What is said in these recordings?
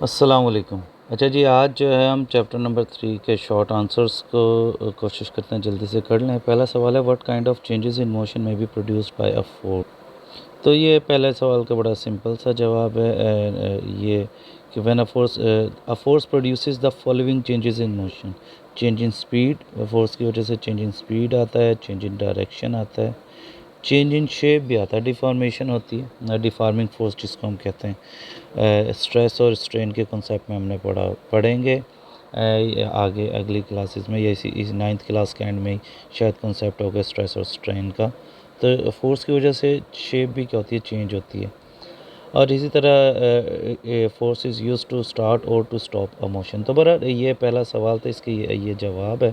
अस्सलाम वालेकुम। अच्छा जी, आज जो है हम चैप्टर नंबर 3 के शॉर्ट आंसर्स को कोशिश करते हैं जल्दी से कर लें। पहला सवाल है, what kind of changes in motion may be produced by a force. तो ये पहले सवाल का बड़ा सिंपल सा जवाब है ये कि when a force produces the following changes in motion. Change in speed, force की वजह से चेंज इन स्पीड आता है, चेंज इन डायरेक्शन आता है, चेंज इन शेप भी आता है, डिफॉर्मेशन होती है, डिफॉर्मिंग फोर्स जिसको हम कहते हैं। स्ट्रेस और स्ट्रेन के कॉन्सेप्ट में हमने पढ़ेंगे आगे अगली क्लासेस में, या इस 9th क्लास के एंड में ही शायद कॉन्सेप्ट होगा स्ट्रेस और स्ट्रेन का। तो फोर्स की वजह से शेप भी क्या होती है, चेंज होती है। और इसी तरह force is used to start और टू स्टॉप अ मोशन। तो बहरहाल ये पहला सवाल था, इसकी ये जवाब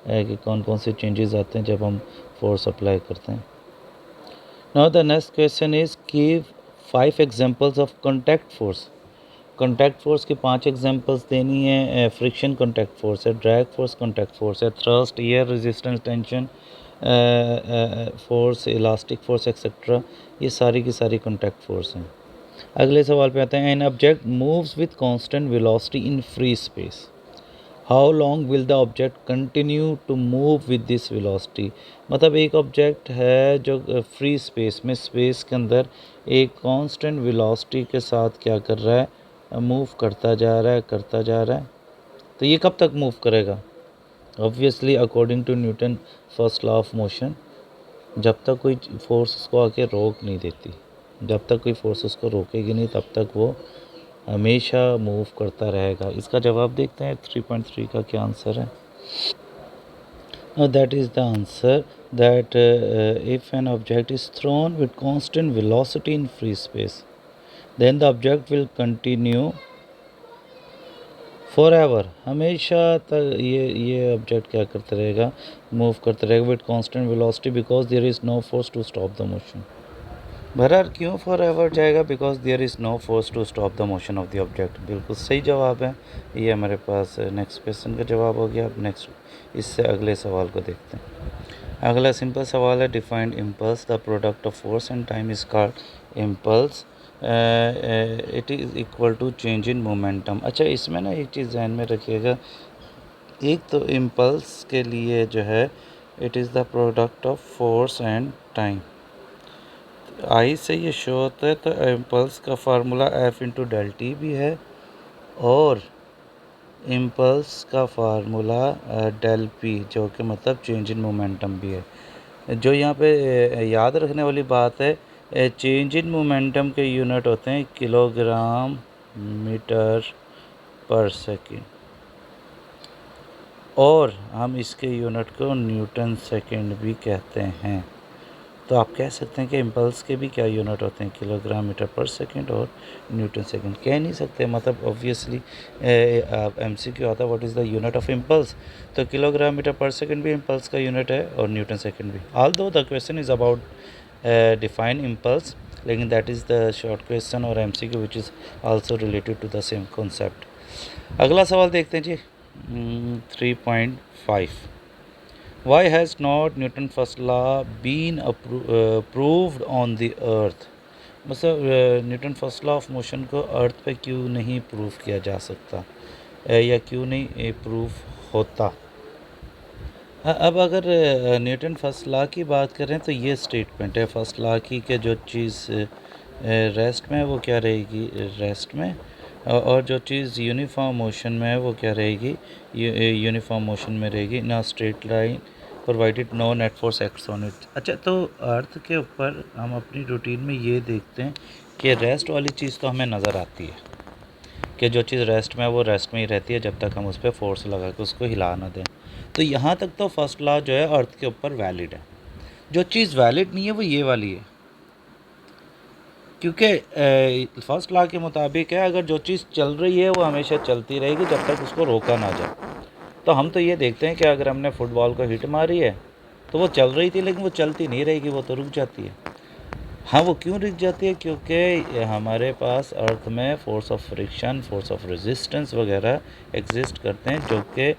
है कि कौन कौन से चेंजेस आते हैं जब हम फोर्स अप्लाई करते हैं। Now the next question is give 5 examples of contact force. Contact force की 5 एग्जांपल्स देनी है। फ्रिक्शन कॉन्टैक्ट फोर्स है, ड्रैग फोर्स कॉन्टैक्ट फोर्स है, thrust, air resistance, tension force, elastic force etcetera, ये सारी की सारी कॉन्टैक्ट फोर्स हैं। अगले सवाल पे आते हैं, an object moves with constant velocity in free space, how long will the object continue to move with this velocity. मतलब एक ऑब्जेक्ट है जो फ्री स्पेस में, स्पेस के अंदर एक कांस्टेंट वेलोसिटी के साथ क्या कर रहा है, मूव करता जा रहा है। तो ये कब तक मूव करेगा? Obviously according to Newton first law of motion, जब तक कोई फोर्स उसको आके रोक नहीं देती, जब तक कोई फोर्स उसको रोकेगी नहीं तब तक वो हमेशा मूव करता रहेगा। इसका जवाब देखते हैं 3.3 का क्या आंसर है। That is the answer that if an object is thrown with constant velocity in free space, then the object will continue for ever, हमेशा तक ये ऑब्जेक्ट क्या करता रहेगा, मूव करता रहेगा with constant velocity, because there is no force to stop the motion. बहरहाल क्यों फॉर एवर जाएगा? Because there is no force to stop the motion of the object. बिल्कुल सही जवाब है। ये हमारे पास नेक्स्ट क्वेश्चन का जवाब हो गया। अब नेक्स्ट इससे अगले सवाल को देखते हैं। अगला सिंपल सवाल है, defined impulse, the product of force and time is called impulse, it is equal to change in momentum. अच्छा, इसमें ना एक चीज़ ध्यान में रखिएगा, एक तो इम्पल्स के लिए जो है it is the product of force and time, आई से ये शो होता है। तो इम्पल्स का formula F into del T भी है, और इम्पल्स का फार्मूला डेल पी, जो कि मतलब चेंज इन मोमेंटम भी है। जो यहाँ पे याद रखने वाली बात है, चेंज इन मोमेंटम के यूनिट होते हैं किलोग्राम मीटर पर सेकेंड, और हम इसके यूनिट को न्यूटन सेकेंड भी कहते हैं। तो आप कह सकते हैं कि इम्पल्स के भी क्या यूनिट होते हैं, किलोग्राम मीटर पर सेकंड और न्यूटन सेकंड। कह नहीं सकते, मतलब ऑब्वियसली MCQ आता है what is the unit of impulse, तो किलोग्राम मीटर पर सेकंड भी इम्पल्स का यूनिट है और न्यूटन सेकंड भी। Although the question is about define impulse, लेकिन that is the short question और MCQ which is also related to the same concept. अगला सवाल देखते हैं जी, 3.5, why has not Newton first law been proved on the earth। मतलब Newton first law of motion को अर्थ पे क्यों नहीं प्रूव किया जा सकता, या क्यों नहीं प्रूफ होता। अब अगर न्यूटन फर्स्ट लॉ की बात करें तो ये स्टेटमेंट है फर्स्ट लॉ की कि जो चीज़ रेस्ट में है वो क्या रहेगी, रेस्ट में, और जो चीज़ यूनिफॉर्म मोशन में है वो क्या रहेगी, यूनिफॉर्म मोशन में रहेगी। ना straight line provided no net force acts on it. अच्छा, तो अर्थ के ऊपर हम अपनी रूटीन में ये देखते हैं कि रेस्ट वाली चीज़ तो हमें नज़र आती है कि जो चीज़ रेस्ट में है वो रेस्ट में ही रहती है जब तक हम उस पर फोर्स लगा के उसको हिला ना दें। तो यहाँ तक तो फर्स्ट लॉ जो है अर्थ के ऊपर वैलिड है। जो चीज़ वैलिड नहीं है वो ये वाली है, क्योंकि फर्स्ट लॉ के मुताबिक है अगर जो चीज़ चल रही है वो हमेशा चलती रहेगी जब तक उसको रोका ना जाए। तो हम तो ये देखते हैं कि अगर हमने फुटबॉल को हिट मारी है तो वो चल रही थी, लेकिन वो चलती नहीं रहेगी, वो तो रुक जाती है। हाँ, वो क्यों रुक जाती है? क्योंकि हमारे पास अर्थ में force of friction, force of resistance वगैरह एग्जिस्ट करते हैं जो कि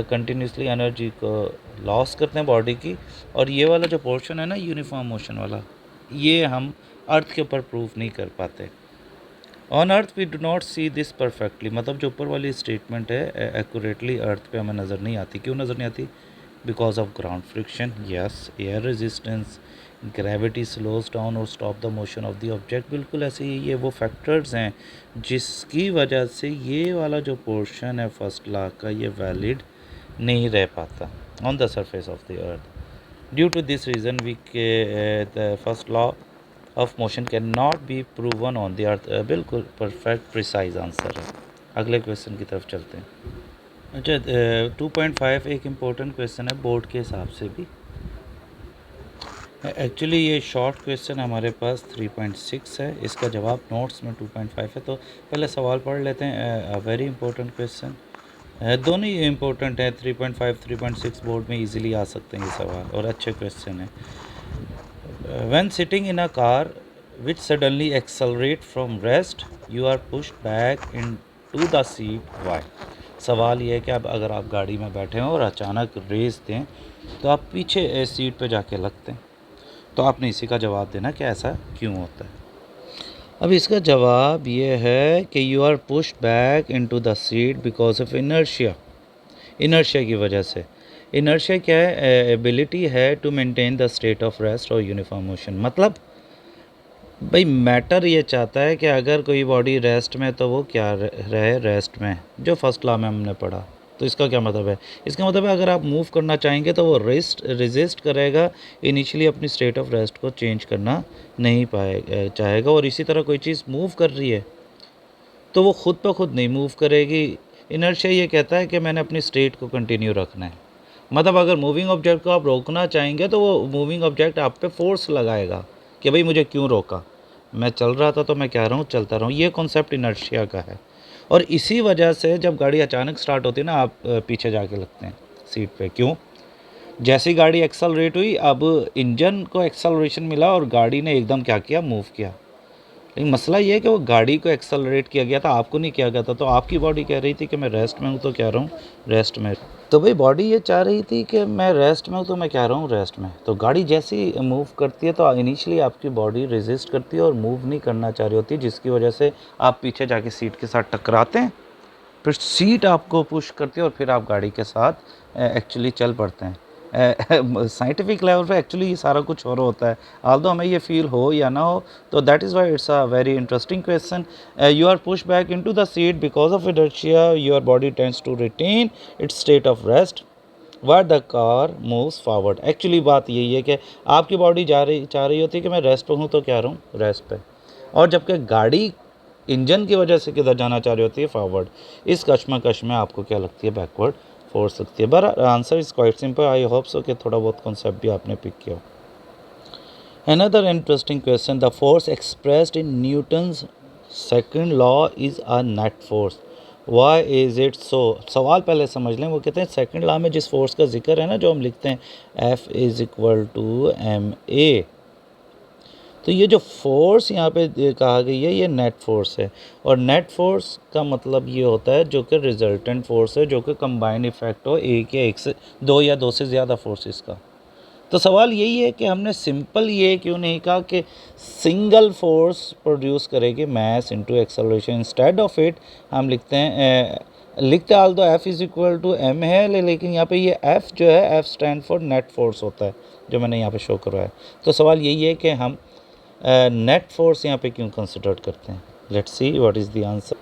कंटिन्यूसली एनर्जी को लॉस करते हैं बॉडी की। और ये वाला जो पोर्शन है ना यूनिफॉर्म मोशन वाला, ये हम अर्थ के ऊपर प्रूफ नहीं कर पाते। On earth we do not see this perfectly, मतलब जो ऊपर वाली स्टेटमेंट है एक्यूरेटली अर्थ पे हमें नज़र नहीं आती। क्यों नज़र नहीं आती? Because of ground friction, yes, air resistance, gravity slows down और stop the motion of the object. बिल्कुल ऐसे ही ये वो फैक्टर्स हैं जिसकी वजह से ये वाला जो पोर्शन है फर्स्ट लॉ का ये वैलिड नहीं रह पाता on the surface of the earth. Due to this reason we the first law of motion can not be proven on the earth. बिल्कुल परफेक्ट प्रिसाइज आंसर है। अगले क्वेश्चन की तरफ चलते हैं। अच्छा, 2.5 एक इम्पोर्टेंट क्वेश्चन है बोर्ड के हिसाब से भी। एक्चुअली ये शॉर्ट क्वेश्चन हमारे पास 3.6 है, इसका जवाब नोट्स में 2.5 है। तो पहले सवाल पढ़ लेते हैं। वेरी इंपॉर्टेंट क्वेश्चन, दोनों ही इम्पोर्टेंट है। 3.5 3.6 बोर्ड में इजीली आ सकते हैं ये सवाल और अच्छे क्वेश्चन है। When sitting in a car which suddenly accelerate from rest you are pushed back in to the seat why. सवाल ये है कि अब अगर आप गाड़ी में बैठे हों और अचानक रेस दें तो आप पीछे सीट पे जाके लगते हैं। तो आपने इसी का जवाब देना कि ऐसा क्यों होता है। अब इसका जवाब ये है कि you are pushed back into the seat because of inertia. Inertia की वजह से। इनर्शिया क्या है? एबिलिटी है to maintain the state of rest और यूनिफॉर्म मोशन। मतलब भाई मैटर ये चाहता है कि अगर कोई बॉडी रेस्ट में तो वो क्या रहे रेस्ट में, जो फर्स्ट लॉ में हमने पढ़ा। तो इसका क्या मतलब है? इसका मतलब है अगर आप मूव करना चाहेंगे तो वो रेजिस्ट करेगा, इनिशियली अपनी स्टेट ऑफ रेस्ट को चेंज करना नहीं चाहेगा। और इसी तरह कोई चीज़ मूव कर रही है तो वो खुद ब खुद नहीं मूव करेगी। इनर्शिया ये कहता है कि मैंने अपनी स्टेट को कंटिन्यू रखना है। मतलब अगर मूविंग ऑब्जेक्ट को आप रोकना चाहेंगे तो वो मूविंग ऑब्जेक्ट आप पे फोर्स लगाएगा कि भाई मुझे क्यों रोका, मैं चल रहा था तो मैं कह रहा हूँ चलता रहूँ। ये कॉन्सेप्ट इनर्शिया का है। और इसी वजह से जब गाड़ी अचानक स्टार्ट होती है ना, आप पीछे जाके लगते हैं सीट पे। क्यों? जैसी गाड़ी एक्सेलरेट हुई, अब इंजन को एक्सेलरेशन मिला और गाड़ी ने एकदम क्या किया? मूव किया। लेकिन मसला ये है कि वो गाड़ी को एक्सेलरेट किया गया था, आपको नहीं किया गया था। तो आपकी बॉडी कह रही थी कि मैं रेस्ट में हूँ तो कह रहा हूँ रेस्ट में। तो भाई बॉडी ये चाह रही थी कि मैं रेस्ट में हूँ तो मैं कह रहा हूँ रेस्ट में। तो गाड़ी जैसी मूव करती है तो इनिशियली आपकी बॉडी रेजिस्ट करती है और मूव नहीं करना चाह रही होती है, जिसकी वजह से आप पीछे जाके सीट के साथ टकराते हैं। फिर सीट आपको पुश करती है और फिर आप गाड़ी के साथ एक्चुअली चल पड़ते हैं। साइंटिफिक लेवल पे एक्चुअली ये सारा कुछ और होता है, आल्दो हमें ये फील हो या ना हो। तो that is why it's a very interesting question. You are push back into the seat because of inertia, your body tends to retain its state of rest what the car moves forward. Actually बात यही है कि आपकी body चाह रही होती है कि मैं रेस्ट पे हूँ तो कह रहा हूँ रेस्ट पे, और जबकि गाड़ी इंजन की वजह से किधर जाना चाह रही होती है? फॉरवर्ड। इस कश्मकश में आपको क्या लगती है? बैकवर्ड फोर्स लगती है। But answer is quite simple. I hope so कि थोड़ा बहुत कॉन्सेप्ट भी आपने पिक किया हो। Another interesting question, the force expressed in Newton's second law is a net force, why is it so. सवाल पहले समझ लें। वो कहते हैं सेकंड लॉ में जिस फोर्स का जिक्र है ना, जो हम लिखते हैं F is equal to ma, तो ये जो फोर्स यहाँ पे कहा गई है ये नेट फोर्स है। और नेट फोर्स का मतलब ये होता है जो कि रिजल्टेंट फोर्स है, जो कि कंबाइन इफेक्ट हो एक या एक से दो या दो से ज़्यादा फोर्सेस का। तो सवाल यही है कि हमने सिंपल ये क्यों नहीं कहा कि सिंगल फोर्स प्रोड्यूस करेगी mass into acceleration. Instead of it हम लिखते आल दो F is equal to m है, लेकिन यहाँ पे ये F जो है F stand for net force होता है, जो मैंने यहाँ पे शो करवाया। तो सवाल यही है कि हम नेट फोर्स यहाँ पे क्यों कंसिडर करते हैं। Let's see what is the answer.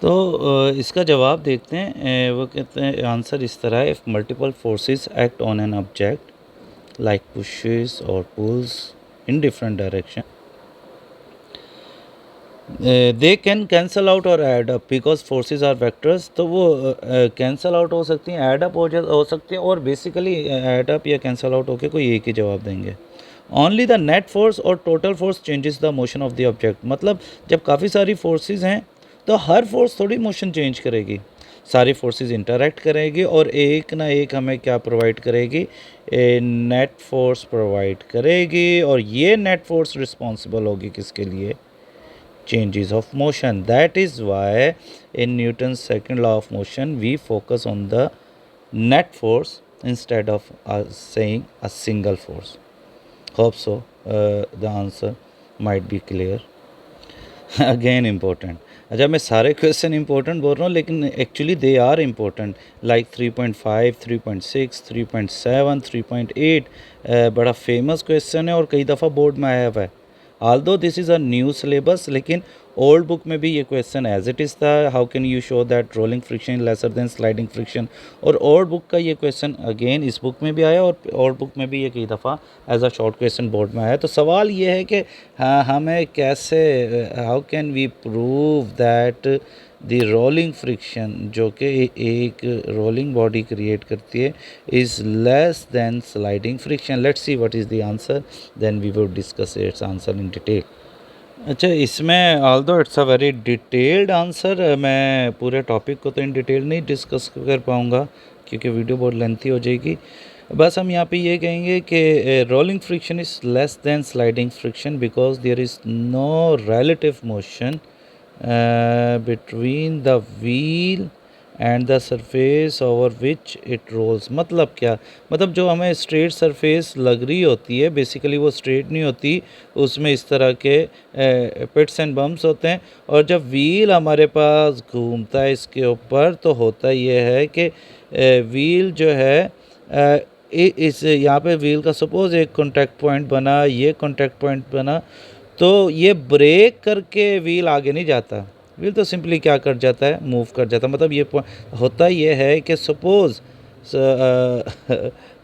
तो इसका जवाब देखते हैं। वो कहते हैं आंसर इस तरह है, if multiple forces act on an object like pushes और pulls in different direction, they can cancel out और add up because forces are vectors. तो वो कैंसल आउट हो सकती हैं, ऐड अप हो सकती हैं, और बेसिकली ऐड अप या कैंसल आउट होकर कोई एक ही जवाब देंगे। ओनली द नेट फोर्स और total force changes the motion of the object. मतलब जब काफ़ी सारी फोर्सेस हैं तो हर फोर्स थोड़ी मोशन चेंज करेगी, सारी फोर्सेस इंटरैक्ट करेगी और एक ना एक हमें क्या प्रोवाइड करेगी? नेट फोर्स प्रोवाइड करेगी। और ये नेट फोर्स रिस्पॉन्सिबल होगी किसके लिए? changes of motion. That is why in Newton's second law of motion we focus on the net force instead of saying a single force. Hope so the answer might be clear. Again important. अच्छा, मैं सारे question important बोल रहा हूँ, लेकिन actually they are important, like 3.5, 3.6, 3.7, 3.8। बड़ा famous question है और कई दफ़ा बोर्ड में आया हुआ है। Although this is a new syllabus, लेकिन ओल्ड बुक में भी ये क्वेश्चन एज इट इज़ था, how can you show that rolling friction lesser than sliding friction. और ओल्ड बुक का ये क्वेश्चन अगेन इस बुक में भी आया और ओल्ड बुक में भी ये कई दफ़ा as a short question board में आया। तो सवाल ये है कि हाँ, हमें कैसे, how can we prove that the rolling friction जो कि एक रोलिंग बॉडी क्रिएट करती है is less than sliding friction. Let's see what is the answer, then we will discuss its answer in detail. अच्छा, इसमें although it's a very detailed answer, मैं पूरे topic को तो इन डिटेल नहीं discuss कर पाऊँगा क्योंकि वीडियो बहुत लेंथी हो जाएगी। बस हम यहाँ पे ये कहेंगे कि rolling friction is less than sliding friction because there is no relative motion between the wheel and the surface over which it rolls. मतलब क्या, मतलब जो हमें स्ट्रेट सरफेस लग रही होती है बेसिकली वो स्ट्रेट नहीं होती, उसमें इस तरह के पिट्स एंड बम्प्स होते हैं। और जब व्हील हमारे पास घूमता है इसके ऊपर तो होता ये है कि व्हील जो है इस यहाँ पे व्हील का सपोज एक कॉन्टैक्ट पॉइंट बना, ये कॉन्टैक्ट पॉइंट बना, तो ये ब्रेक करके व्हील आगे नहीं जाता। व्हील तो सिंपली क्या कर जाता है, मूव कर जाता है। मतलब ये होता ये है कि सपोज़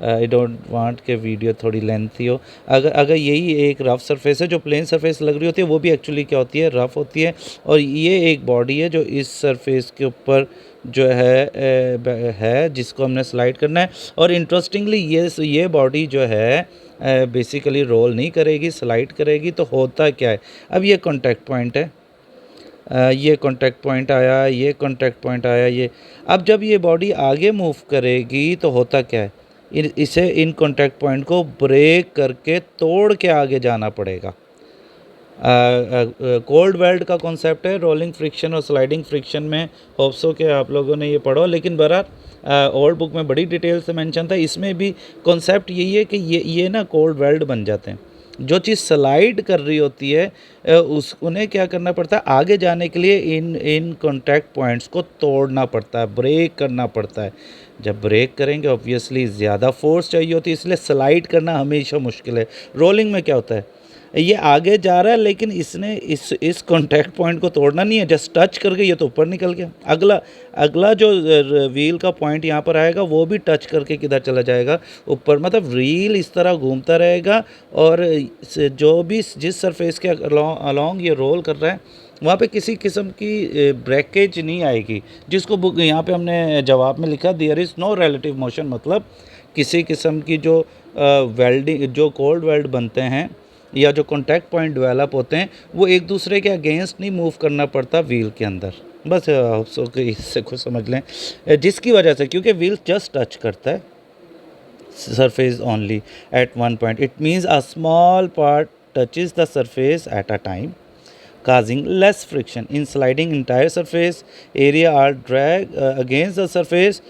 आई डोंट वांट के वीडियो थोड़ी लेंथी हो। अगर अगर यही एक रफ़ सरफेस है, जो प्लेन सरफेस लग रही होती है वो भी एक्चुअली क्या होती है, रफ़ होती है। और ये एक बॉडी है जो इस सरफेस के ऊपर जो है जिसको हमने स्लाइड करना है। और इंटरेस्टिंगली ये बॉडी जो है बेसिकली रोल नहीं करेगी, स्लाइड करेगी। तो होता क्या है, अब ये कॉन्टैक्ट पॉइंट है, ये कॉन्टैक्ट पॉइंट आया, ये कॉन्टैक्ट पॉइंट आया, ये। अब जब ये बॉडी आगे मूव करेगी तो होता क्या है, इसे इन कॉन्टैक्ट पॉइंट को ब्रेक करके तोड़ के आगे जाना पड़ेगा। कोल्ड वेल्ड का कॉन्सेप्ट है रोलिंग फ्रिक्शन और स्लाइडिंग फ्रिक्शन में। होप्सो के आप लोगों ने ये पढ़ो, लेकिन बहरहाल ओल्ड बुक में बड़ी डिटेल से मेंशन था। इसमें भी कॉन्सेप्ट यही है कि ये ना कोल्ड वेल्ड बन जाते हैं। जो चीज़ स्लाइड कर रही होती है उन्हें क्या करना पड़ता है, आगे जाने के लिए इन कॉन्टैक्ट पॉइंट्स को तोड़ना पड़ता है, ब्रेक करना पड़ता है। जब ब्रेक करेंगे ऑब्वियसली ज़्यादा फोर्स चाहिए होती है, इसलिए स्लाइड करना हमेशा मुश्किल है। रोलिंग में क्या होता है, ये आगे जा रहा है लेकिन इसने इस कॉन्टैक्ट पॉइंट को तोड़ना नहीं है, जस्ट टच करके ये तो ऊपर निकल गया। अगला अगला जो व्हील का पॉइंट यहाँ पर आएगा वो भी टच करके किधर चला जाएगा, ऊपर। मतलब व्हील इस तरह घूमता रहेगा और जो भी जिस सरफेस के अलॉन्ग ये रोल कर रहा है वहाँ पे किसी किस्म की ब्रेकेज नहीं आएगी, जिसको बुक यहाँ पे हमने जवाब में लिखा there is no relative motion. मतलब किसी किस्म की जो वेल्डिंग, जो कोल्ड वेल्ड बनते हैं या जो कॉन्टैक्ट पॉइंट डेवलप होते हैं वो एक दूसरे के अगेंस्ट नहीं मूव करना पड़ता व्हील के अंदर। बस सो इससे कुछ समझ लें, जिसकी वजह से, क्योंकि व्हील जस्ट टच करता है surface only at one point, it means a small part touches the surface at a time, causing less friction. In sliding, entire surface area are drag against the surface.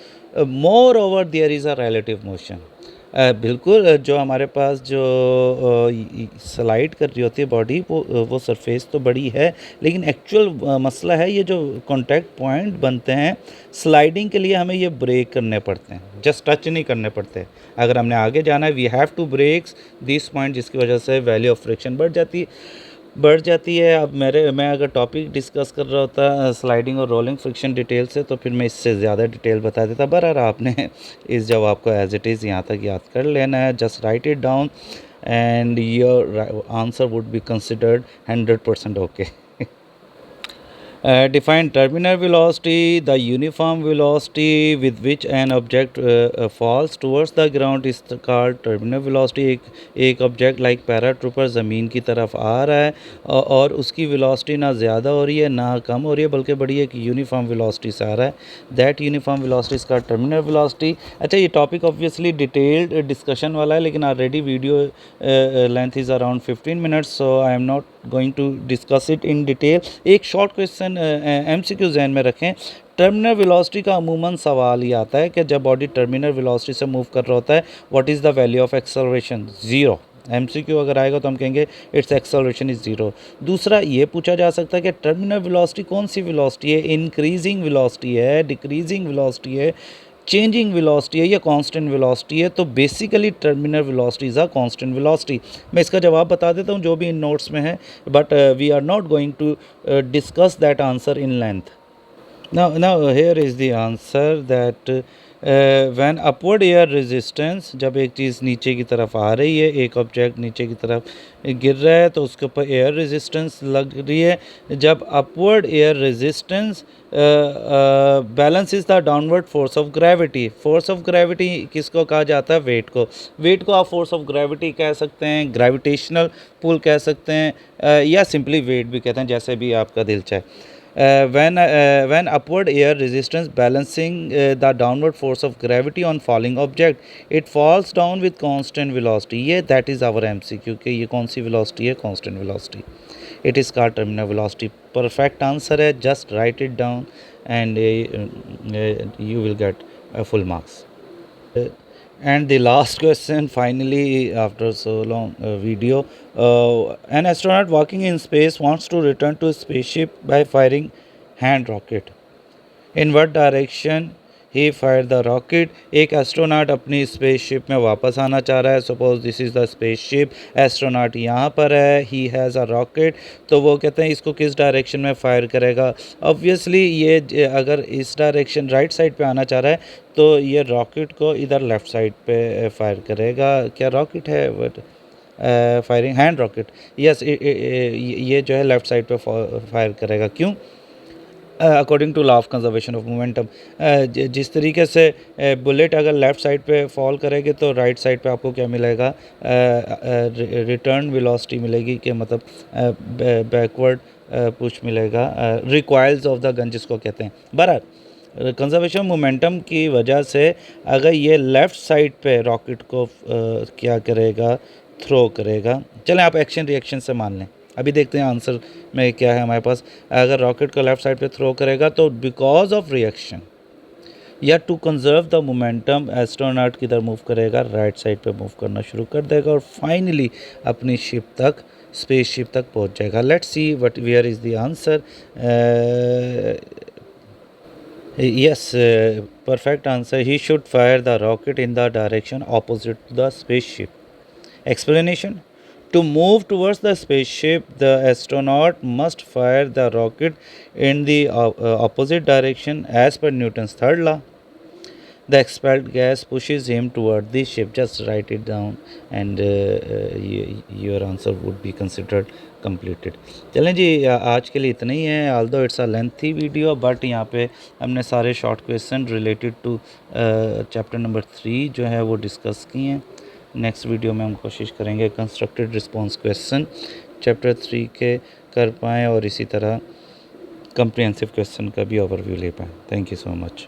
Moreover there is a relative motion. बिल्कुल, जो हमारे पास जो slide कर रही होती है body वो surface तो बड़ी है, लेकिन एक्चुअल मसला है ये जो कॉन्टैक्ट पॉइंट बनते हैं स्लाइडिंग के लिए हमें ये ब्रेक करने पड़ते हैं, जस्ट टच नहीं करने पड़ते। अगर हमने आगे जाना है we have to breaks this point, जिसकी वजह से वैल्यू ऑफ फ्रिक्शन बढ़ जाती है। अब मैं अगर टॉपिक डिस्कस कर रहा होता स्लाइडिंग और रोलिंग फ्रिक्शन डिटेल से तो फिर मैं इससे ज़्यादा डिटेल बता देता। बहरहाल आपने इस जवाब को एज इट इज़ यहाँ तक याद कर लेना है, just right it down and your answer would be considered 100% okay. Define terminal velocity. The uniform velocity with which an object falls towards the ground is called terminal velocity. एक object like paratrooper ज़मीन की तरफ आ रहा है और उसकी velocity ना ज़्यादा हो रही है ना कम हो रही है, बल्कि बड़ी एक यूनिफॉर्म वेलोसिटी से आ रहा है। That uniform velocity is called terminal velocity. अच्छा, ये टॉपिक ऑब्वियसली डिटेल्ड डिस्कशन वाला है, लेकिन already video length is around 15 minutes, so I am not going to discuss it in detail. एक शॉर्ट क्वेश्चन MCQ जहन में रखें। टर्मिनल वेलोसिटी का अमूमन सवाल ये आता है कि जब बॉडी टर्मिनल वेलोसिटी से मूव कर रहा होता है what is the value of acceleration, zero. MCQ अगर आएगा तो हम कहेंगे इट्स एक्सेलरेशन इज़ 0। दूसरा ये पूछा जा सकता है कि टर्मिनल वेलोसिटी कौन सी वेलोसिटी है, इंक्रीजिंग वेलोसिटी है, डिक्रीजिंग वेलोसिटी है, चेंजिंग वेलोसिटी है या कांस्टेंट वेलोसिटी है। तो basically terminal velocity is a constant velocity. मैं इसका जवाब बता देता हूँ जो भी इन नोट्स में है, but we are not going to discuss that answer in length. Now here is the answer that when upward air resistance, जब एक चीज़ नीचे की तरफ आ रही है, एक ऑब्जेक्ट नीचे की तरफ गिर रहा है तो उसके ऊपर एयर रेजिस्टेंस लग रही है। जब upward air resistance balance is the downward force of gravity. Force of gravity किसको कहा जाता है? वेट को। वेट को आप फोर्स ऑफ ग्रेविटी कह सकते हैं, ग्रेविटेशनल पुल कह सकते हैं, या सिंपली वेट भी कहते हैं, जैसे भी आपका दिल चाहे। When upward air resistance balancing the downward force of gravity on falling object, it falls down with constant velocity। ये that is our MCQ कि ये कौन सी velocity है? constant velocity। It is called terminal velocity। perfect answer है, just write it down and you will get full marks। And the last question finally after so long video, an astronaut walking in space wants to return to a spaceship by firing hand rocket। in what direction he fired the rocket। एक astronaut अपनी spaceship में वापस आना चाह रहा है। Suppose this is the spaceship, astronaut यहाँ पर है, ही हैज़ अ रॉकेट। तो वो कहते हैं इसको किस डायरेक्शन में फायर करेगा। ऑब्वियसली ये अगर इस डायरेक्शन राइट साइड पे आना चाह रहा है तो ये रॉकेट को इधर लेफ़्ट साइड पे फायर करेगा। क्या रॉकेट है? But firing hand rocket, yes, ये जो है लेफ़्ट साइड पे फायर करेगा। क्यों? According to law of conservation of momentum. जिस तरीके से बुलेट अगर लेफ़्ट साइड पे फॉल करेगी तो राइट साइड पे आपको क्या मिलेगा? रिटर्न वेलोसिटी मिलेगी, कि मतलब बैकवर्ड पुश मिलेगा, रिकॉइल्स ऑफ द गन जिसको कहते हैं। बहरहाल कंजर्वेशन मोमेंटम की वजह से अगर ये लेफ़्ट साइड पे रॉकेट को क्या करेगा? थ्रो करेगा। चलें आप एक्शन रिएक्शन से मान लें। अभी देखते हैं आंसर में क्या है हमारे पास। अगर रॉकेट को लेफ़्ट साइड पे थ्रो करेगा तो बिकॉज ऑफ रिएक्शन या to conserve the momentum astronaut किधर मूव करेगा? राइट साइड पे मूव करना शुरू कर देगा और फाइनली अपनी शिप तक, स्पेसशिप तक पहुंच जाएगा। Let's see what where is the answer. yes, perfect answer। he should fire the rocket in the direction opposite to the spaceship। explanation: to move towards the spaceship, the astronaut must fire the rocket in the opposite direction as per Newton's third law। The expelled gas pushes him toward the ship। Just write it down and your answer would be considered completed। चलें जी, आज के लिए इतना ही है। although it's a lengthy video but यहाँ पे हमने सारे short question related to chapter number 3 जो है वो डिस्कस किए हैं। नेक्स्ट वीडियो में हम कोशिश करेंगे कंस्ट्रक्टेड रिस्पॉन्स क्वेश्चन चैप्टर 3 के कर पाएँ और इसी तरह कम्प्रिहेंसिव क्वेश्चन का भी ओवरव्यू ले पाएँ। Thank you so much.